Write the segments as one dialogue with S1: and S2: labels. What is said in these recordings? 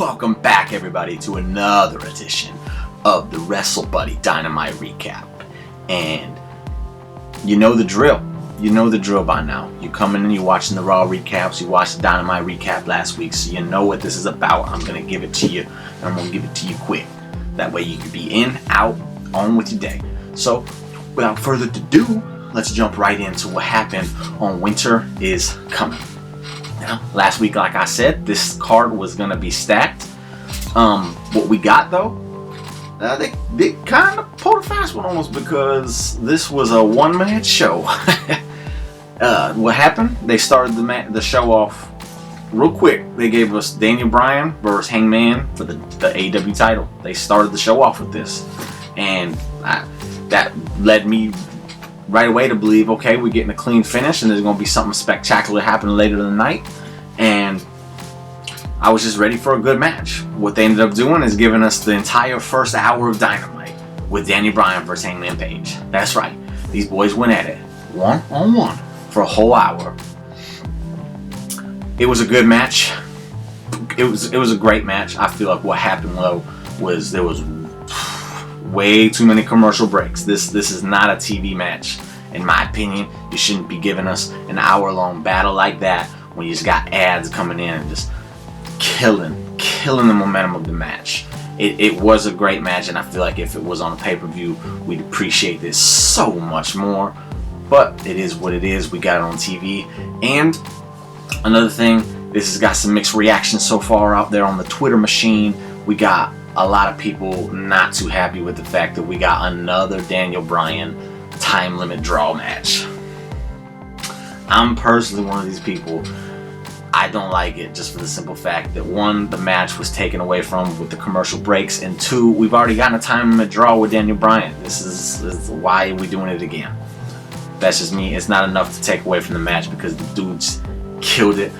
S1: Welcome back, everybody, to another edition of the Wrestlebuddy Dynamite Recap. And you know the drill. You know the drill by now. You come in and you're watching the Raw recaps. You watched the Dynamite recap last week, so you know what this is about. I'm going to give it to you, and I'm going to give it to you quick. That way you can be in, out, on with your day. So, without further ado, let's jump right into what happened on Winter is Coming. Now, last week, like I said, this card was going to be stacked. What we got, though, they kind of pulled a fast one almost, because this was a one-man show. What happened? They started the show off real quick. They gave us Daniel Bryan versus Hangman for the AEW title. They started the show off with this. And that led me right away to believe, okay, we're getting a clean finish and there's going to be something spectacular happening later in the night. And I was just ready for a good match. What they ended up doing is giving us the entire first hour of Dynamite with Daniel Bryan versus Hangman Page. That's right. These boys went at it one-on-one for a whole hour. It was a good match. It was a great match. I feel like what happened, though, was there was way too many commercial breaks. This is not a TV match. In my opinion, you shouldn't be giving us an hour-long battle like that when you just got ads coming in and just killing the momentum of the match. It was a great match, and I feel like if it was on a pay-per-view, we'd appreciate this so much more. But it is what it is. We got it on TV. And another thing, this has got some mixed reactions so far out there on the Twitter machine. We got a lot of people not too happy with the fact that we got another Daniel Bryan time limit draw match. I'm personally one of these people. I don't like it, just for the simple fact that, one, the match was taken away from with the commercial breaks, and two, we've already gotten a time limit draw with Daniel Bryan. This is why are we doing it again? That's just me. It's not enough to take away from the match because the dudes killed it.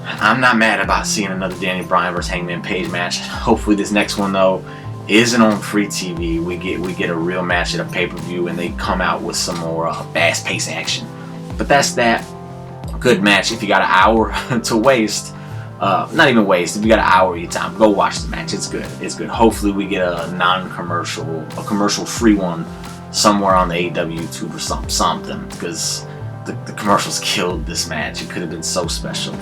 S1: I'm not mad about seeing another Daniel Bryan versus Hangman Page match. Hopefully this next one, though, isn't on free TV. We get a real match at a pay-per-view, and they come out with some more fast-paced action. But that's that. Good match. If you got an hour to waste, not even waste, if you got an hour of your time, go watch the match. It's good. It's good. Hopefully we get a non-commercial, a commercial-free one somewhere on the AEW YouTube or something, because the commercials killed this match. It could have been so special.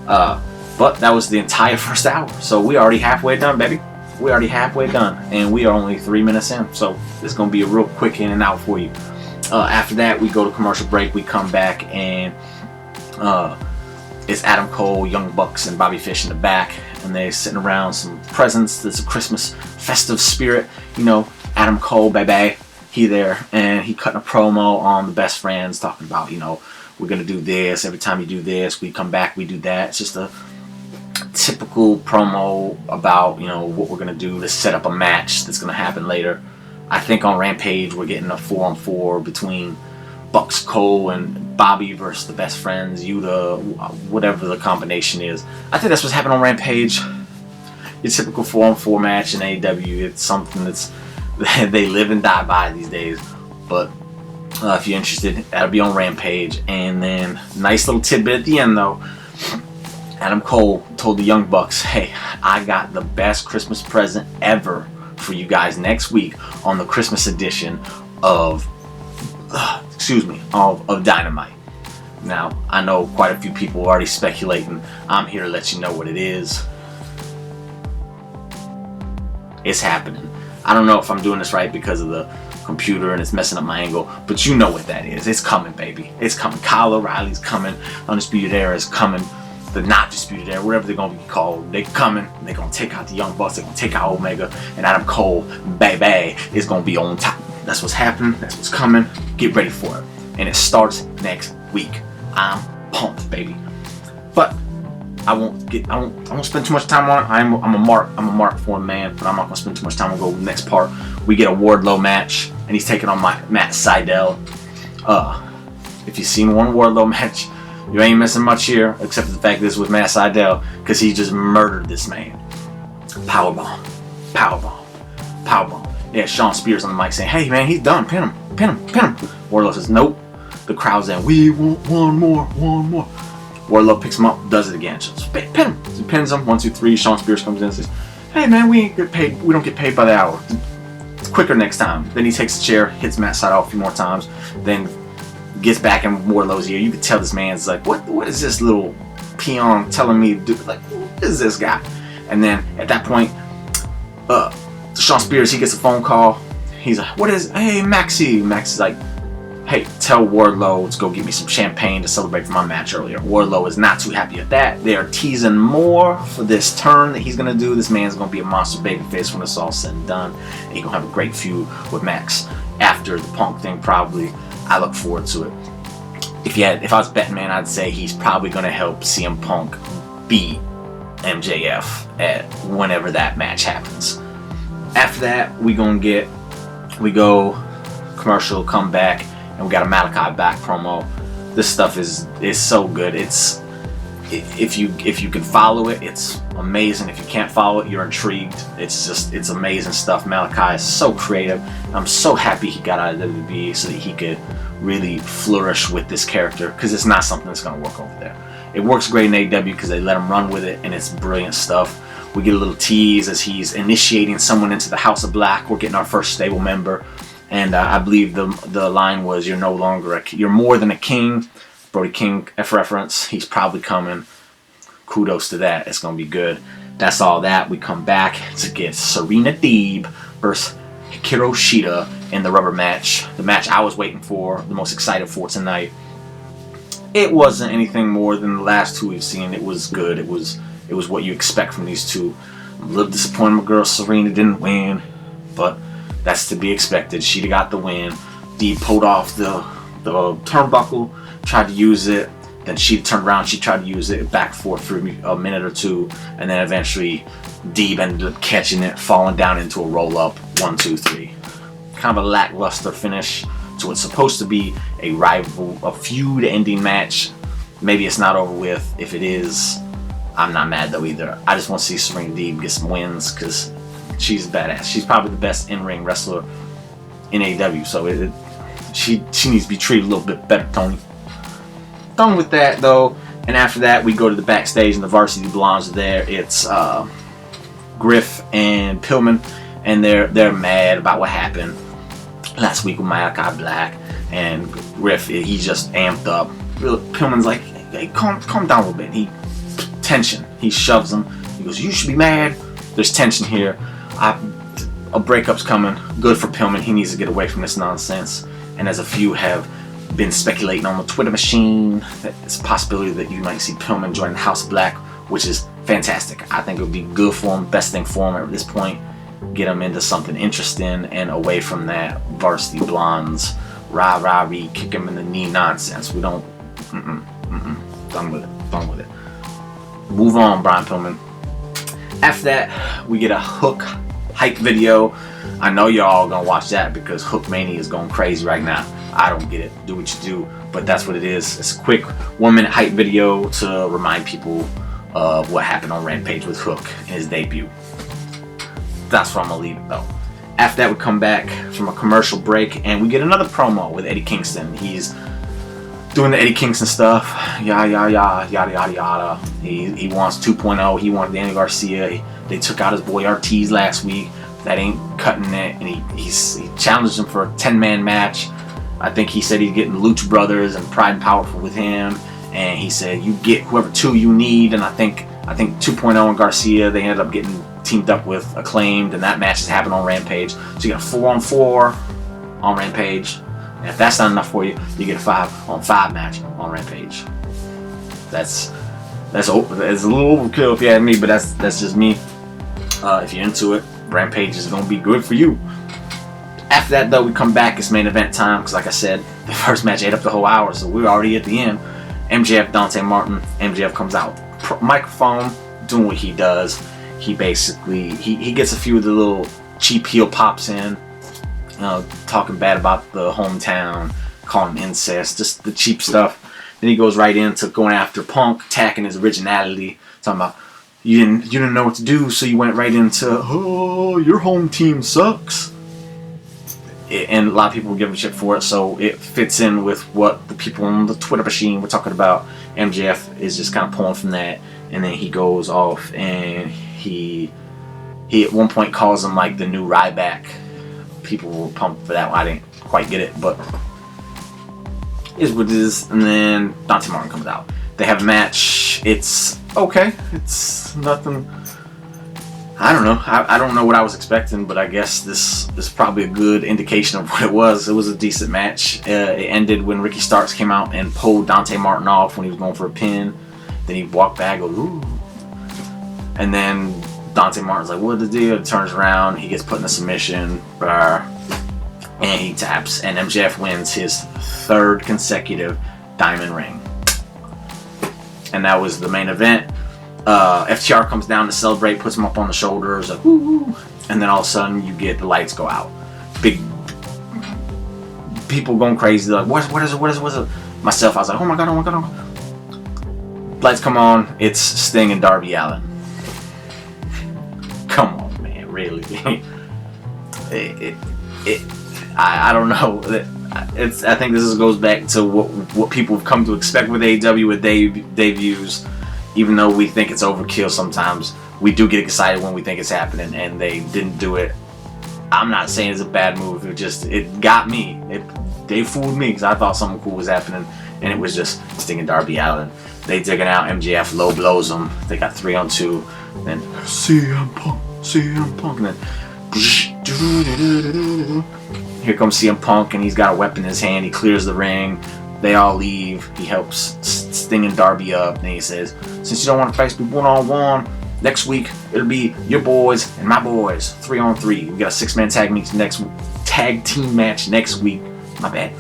S1: But that was the entire first hour. So we already halfway done, baby. We already halfway done, and we are only 3 minutes in. So it's going to be a real quick in and out for you. After that, we go to commercial break. We come back, and it's Adam Cole, Young Bucks, and Bobby Fish in the back, and they're sitting around some presents. There's a Christmas festive spirit. You know, Adam Cole, baby, he there, and he cutting a promo on the Best Friends, talking about, you know, we're going to do this. Every time you do this, we come back, we do that. It's just a typical promo about, you know, what we're going to do to set up a match that's going to happen later. I think on Rampage, we're getting a 4-on-4 between Bucks, Cole, and Bobby versus the Best Friends, Yuta, whatever the combination is. I think that's what's happening on Rampage. Your typical 4-on-4 match in AEW. It's something that's they live and die by these days. But if you're interested, that'll be on Rampage. And then, nice little tidbit at the end, though. Adam Cole told the Young Bucks, hey, I got the best Christmas present ever for you guys next week on the Christmas edition of Dynamite. Now, I know quite a few people are already speculating. I'm here to let you know what it is. It's happening. I don't know if I'm doing this right because of the computer and it's messing up my angle, but you know what that is. It's coming, baby. It's coming. Kyle O'Reilly's coming. Undisputed Era is coming. The Not Disputed Era, whatever they're going to be called, they're coming. They're going to take out the Young Bucks. They're going to take out Omega. And Adam Cole, baby, is going to be on top. That's what's happening. That's what's coming. Get ready for it. And it starts next week. I'm pumped, baby. But I won't spend too much time on it. I'm a mark for a man, but I'm not gonna spend too much time. We'll go to the next part. We get a Wardlow match, and he's taking on Matt Sydal. If you've seen one Wardlow match, you ain't missing much here, except for the fact this was Matt Sydal, because he just murdered this man. Powerbomb. Yeah, Sean Spears on the mic saying, hey man, he's done. Pin him. Wardlow says, nope. The crowd's in. We want one more. Wardlow picks him up, does it again. Just pin him. He pins him. 1, 2, 3. Shawn Spears comes in and says, "Hey man, we don't get paid by the hour. It's quicker next time." Then he takes the chair, hits Matt Sydal a few more times, then gets back in Wardlow's ear. You can tell this man's like, what is this little peon telling me to do? Like, what is this guy? And then at that point, Shawn Spears, he gets a phone call. He's like, hey, Maxie. Maxie's like, "Hey, tell Wardlow to go get me some champagne to celebrate for my match earlier." Wardlow is not too happy at that. They are teasing more for this turn that he's going to do. This man's going to be a monster babyface when it's all said and done. And he's going to have a great feud with Max after the Punk thing, probably. I look forward to it. If I was betting, man, I'd say he's probably going to help CM Punk beat MJF at whenever that match happens. After that, we go commercial, come back, and we got a Malachi Black promo. This stuff is so good. If you can follow it, it's amazing. If you can't follow it, you're intrigued. It's amazing stuff. Malachi is so creative. I'm so happy he got out of WWE so that he could really flourish with this character, because it's not something that's going to work over there. It works great in AEW because they let him run with it, and it's brilliant stuff. We get a little tease as he's initiating someone into the House of Black. We're getting our first stable member. And I believe the line was, "You're no longer you're more than a king." Brody King, F reference. He's probably coming. Kudos to that. It's going to be good. That's all that. We come back to get Serena Deeb versus Hikaru Shida in the rubber match. The match I was waiting for, the most excited for tonight. It wasn't anything more than the last two we've seen. It was good. It was what you expect from these two. I'm a little disappointed my girl Serena didn't win, but that's to be expected. She'd got the win. Deeb pulled off the turnbuckle, tried to use it. Then she turned around, she tried to use it back and forth for a minute or two, and then eventually Deeb ended up catching it, falling down into a roll-up. 1, 2, 3. Kind of a lackluster finish to what's supposed to be a feud-ending match. Maybe it's not over with. If it is, I'm not mad though either. I just want to see Serena Deeb get some wins because she's badass. She's probably the best in-ring wrestler in AEW, so she needs to be treated a little bit better, Tony. Done with that though, and after that we go to the backstage and the Varsity Blondes are there. It's Griff and Pillman, and they're mad about what happened last week with Malachi Black, and Griff, he's just amped up. Pillman's like, "Hey, calm down a little bit." Tension. He shoves him. He goes, "You should be mad." There's tension here. A breakup's coming. Good for Pillman. He needs to get away from this nonsense. And as a few have been speculating on the Twitter machine, that it's a possibility that you might see Pillman join the House of Black, which is fantastic. I think it would be good for him, best thing for him at this point. Get him into something interesting and away from that Varsity Blondes rah-rah-ree, kick him in the knee nonsense. We don't, done with it. Move on, Brian Pillman. After that, we get a Hook hype video. I know y'all gonna watch that because Hook Mania is going crazy right now. I don't get it. Do what you do, but that's what it is. It's a quick 1-minute hype video to remind people of what happened on Rampage with Hook in his debut. That's where I'm gonna leave it though. After that, we come back from a commercial break and we get another promo with Eddie Kingston. He's doing the Eddie Kingston stuff, yada yada. He wants 2.0. He wanted Danny Garcia. They took out his boy Ortiz last week. That ain't cutting it, and he challenged him for a 10-man match. I think he said he's getting Lucha Brothers and Pride and Powerful with him, and he said you get whoever two you need. And I think 2.0 and Garcia, they ended up getting teamed up with Acclaimed, and that match is happening on Rampage. So you got a 4-on-4 on Rampage. And if that's not enough for you, you get a 5-on-5 match on Rampage. That's a little overkill if you ask me, but that's just me. If you're into it, Rampage is gonna be good for you. After that though, we come back. It's main event time because, like I said, the first match ate up the whole hour, so we're already at the end. MJF, Dante Martin. MJF comes out, microphone, doing what he does. He basically he gets a few of the little cheap heel pops in. Talking bad about the hometown, calling him incest, just the cheap stuff. Then he goes right into going after Punk, attacking his originality, talking about you didn't know what to do, so you went right into, "Oh, your home team sucks." and a lot of people give him shit for it, so it fits in with what the people on the Twitter machine were talking about. MJF is just kind of pulling from that, and then he goes off and he at one point calls him like the new Ryback. People were pumped for that one. I didn't quite get it, but is what it is. And then Dante Martin comes out. They have a match. It's okay. It's nothing. I don't know. I don't know what I was expecting, but I guess this is probably a good indication of what it was. It was a decent match. It ended when Ricky Starks came out and pulled Dante Martin off when he was going for a pin. Then he walked back, goes, ooh. And then Dante Martin's like, what the deal? Turns around, he gets put in a submission, and he taps, and MJF wins his 3rd consecutive Diamond Ring. And that was the main event. FTR comes down to celebrate, puts him up on the shoulders, like, woo, and then all of a sudden you get the lights go out. Big people going crazy, like, what is it? Myself, I was like, oh my god. Lights come on, it's Sting and Darby Allin. Come on, man, really? I don't know. I think this goes back to what people have come to expect with AEW, with debuts. Even though we think it's overkill sometimes, we do get excited when we think it's happening, and they didn't do it. I'm not saying it's a bad move. It got me. They fooled me because I thought something cool was happening, and it was just Sting and Darby Allin. They digging out. MJF low blows them. They got 3-on-2. Then CM Punk, and then here comes CM Punk, and he's got a weapon in his hand. He clears the ring. They all leave. He helps Sting and Darby up, and he says, since you don't want to face me one-on-one, next week it'll be your boys and my boys, 3-on-3. We got a 6-man tag team match next week. My bad.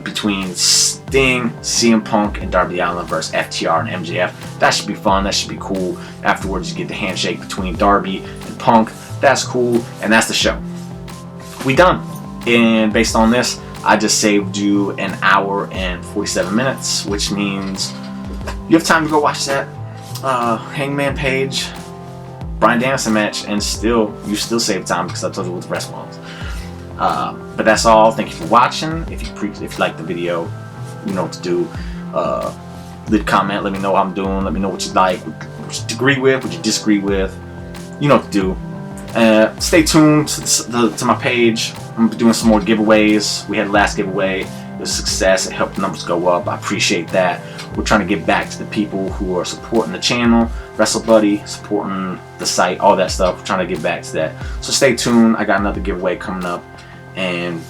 S1: Between Sting, CM Punk, and Darby Allin versus FTR and MJF. That should be fun. That should be cool. Afterwards, you get the handshake between Darby and Punk. That's cool, and that's the show. We done. And based on this, I just saved you an hour and 47 minutes, which means you have time to go watch that Hangman Page Bryan Danielson match, and you still save time because I told you what the rest was. But that's all. Thank you for watching. If you like the video, you know what to do. Leave a comment. Let me know how I'm doing. Let me know what you like, what you agree with, what you disagree with. You know what to do. Stay tuned to my page. I'm gonna be doing some more giveaways. We had the last giveaway. It was a success. It helped the numbers go up. I appreciate that. We're trying to get back to the people who are supporting the channel, Wrestlebuddy, supporting the site, all that stuff. We're trying to get back to that. So stay tuned. I got another giveaway coming up. And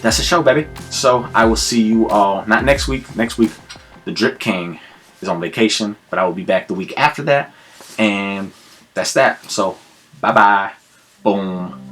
S1: that's the show, baby. So I will see you all, not next week. Next week, the Drip King is on vacation. But I will be back the week after that. And that's that. So, bye-bye. Boom.